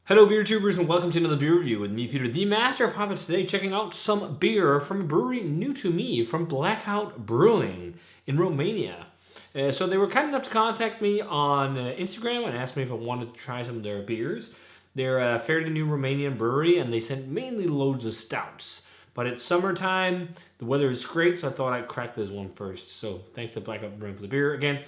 Hello beer tubers and welcome to another beer review with me, Peter, the master of hobbits. Today checking out some beer from a brewery new to me, from Blackout Brewing in Romania. So they were kind enough to contact me on Instagram and asked me if I wanted to try some of their beers. They're a fairly new Romanian brewery and they sent mainly loads of stouts. But it's summertime, the weather is great, so I thought I'd crack this one first. So thanks to Blackout Brewing for the beer. Again,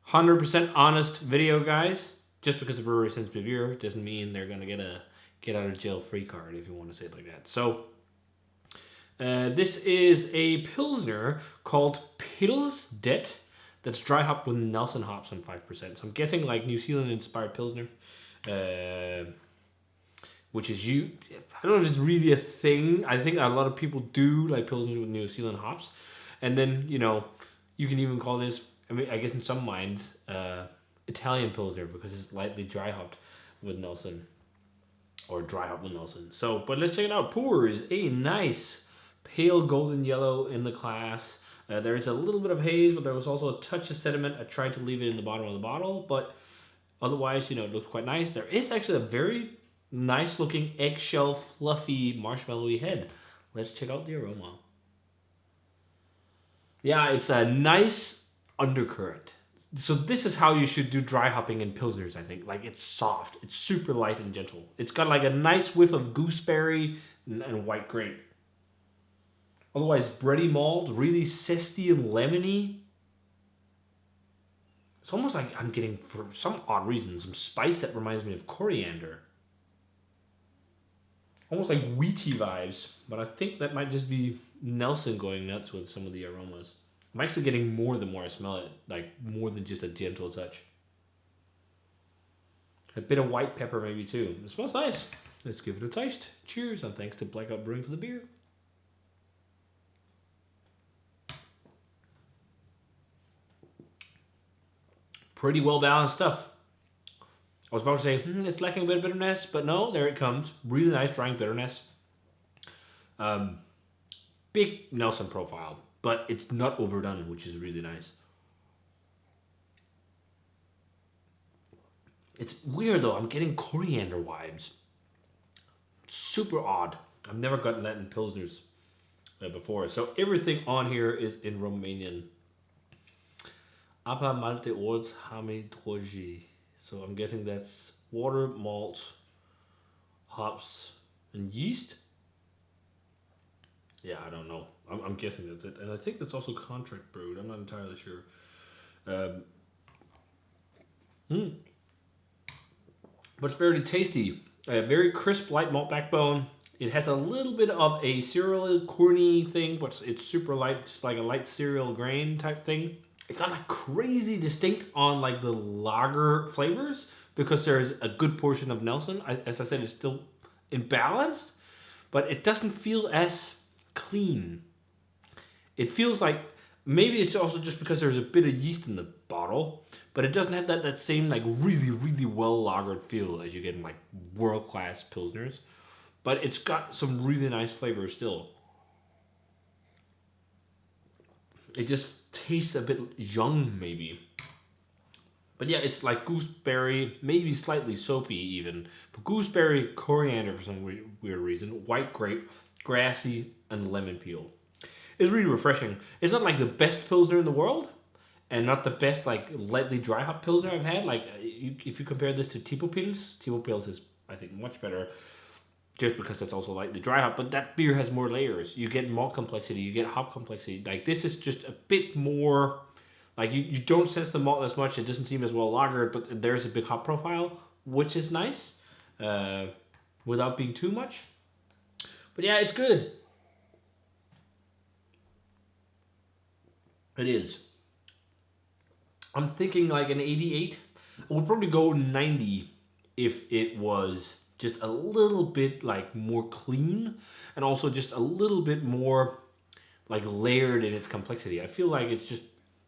100% honest video, guys. Just because the brewery sends me beer doesn't mean they're going to get a get out of jail free card, if you want to say it like that. So this is a Pilsner called Pilsdeț that's dry hopped with Nelson hops on 5%. So I'm guessing like New Zealand inspired Pilsner, which is I don't know if it's really a thing. I think a lot of people do like Pilsner with New Zealand hops. And then, you know, you can even call this, I mean, I guess in some minds, Italian Pilsner because it's lightly dry hopped with Nelson, or dry hopped with Nelson. So, but let's check it out. Pours a nice pale golden yellow in the glass. There is a little bit of haze, but there was also a touch of sediment. I tried to leave it in the bottom of the bottle, but otherwise, you know, it looks quite nice. There is actually a very nice looking eggshell fluffy marshmallowy head. Let's check out the aroma. Yeah, it's a nice undercurrent. So this is how you should do dry hopping in Pilsners, I think. Like, it's soft. It's super light and gentle. It's got like a nice whiff of gooseberry and white grape. Otherwise, bready malt, really zesty and lemony. It's almost like I'm getting, for some odd reason, some spice that reminds me of coriander. Almost like wheaty vibes, but I think that might just be Nelson going nuts with some of the aromas. I'm actually getting more the more I smell it, like more than just a gentle touch. A bit of white pepper maybe too. It smells nice. Let's give it a taste. Cheers, and thanks to Blackout Brewing for the beer. Pretty well balanced stuff. I was about to say, it's lacking a bit of bitterness, but no, there it comes. Really nice drying bitterness. Big Nelson profile, but it's not overdone, which is really nice. It's weird though, I'm getting coriander vibes. Super odd. I've never gotten that in Pilsners before. So everything on here is in Romanian. Apa malte orz hame drogi. So I'm guessing that's water, malt, hops, and yeast. Yeah, I don't know. I'm guessing that's it. And I think that's also contract brewed. I'm not entirely sure. But it's very tasty. Very crisp, light malt backbone. It has a little bit of a cereal corny thing, but it's super light, just like a light cereal grain type thing. It's not like crazy distinct on like the lager flavors because there's a good portion of Nelson. As I said, it's still imbalanced, but it doesn't feel as clean. It feels like, maybe it's also just because there's a bit of yeast in the bottle, but it doesn't have that same like really well lagered feel as you get in like world-class Pilsners. But it's got some really nice flavors still. It just tastes a bit young maybe. But yeah, it's like gooseberry, maybe slightly soapy even. But gooseberry, coriander for some weird reason, white grape, grassy, and lemon peel. It's really refreshing. It's not like the best Pilsner in the world, and not the best like lightly dry hop Pilsner I've had. Like if you compare this to Pils is I think much better, just because that's also lightly dry hop. But that beer has more layers. You get malt complexity, you get hop complexity. Like this is just a bit more, like you don't sense the malt as much. It doesn't seem as well lagered, but there's a big hop profile, which is nice, without being too much. But yeah, it's good. It is. I'm thinking like an 88. I would probably go 90 if it was just a little bit like more clean and also just a little bit more like layered in its complexity. I feel like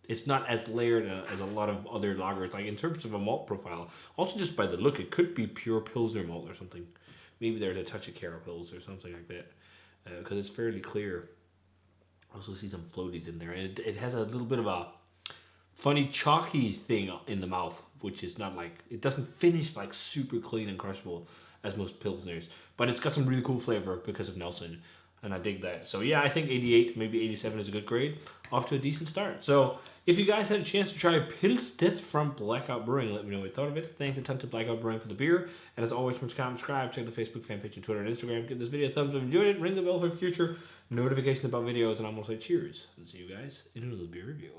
it's not as layered as a lot of other lagers, like in terms of a malt profile. Also just by the look, it could be pure Pilsner malt or something. Maybe there's a touch of caramels or something like that, because it's fairly clear. I also see some floaties in there, and it has a little bit of a funny chalky thing in the mouth, which is not like, it doesn't finish like super clean and crushable as most Pilsners, but it's got some really cool flavor because of Nelson, and I dig that. So yeah, I think 88, maybe 87 is a good grade. Off to a decent start. So if you guys had a chance to try Pilsdeț from Blackout Brewing, let me know what you thought of it. Thanks a ton to Blackout Brewing for the beer. And as always, remember to comment, subscribe, check the Facebook fan page and Twitter and Instagram. Give this video a thumbs up if you enjoyed it. Ring the bell for future notifications about videos. And I'm going to say cheers and see you guys in another beer review.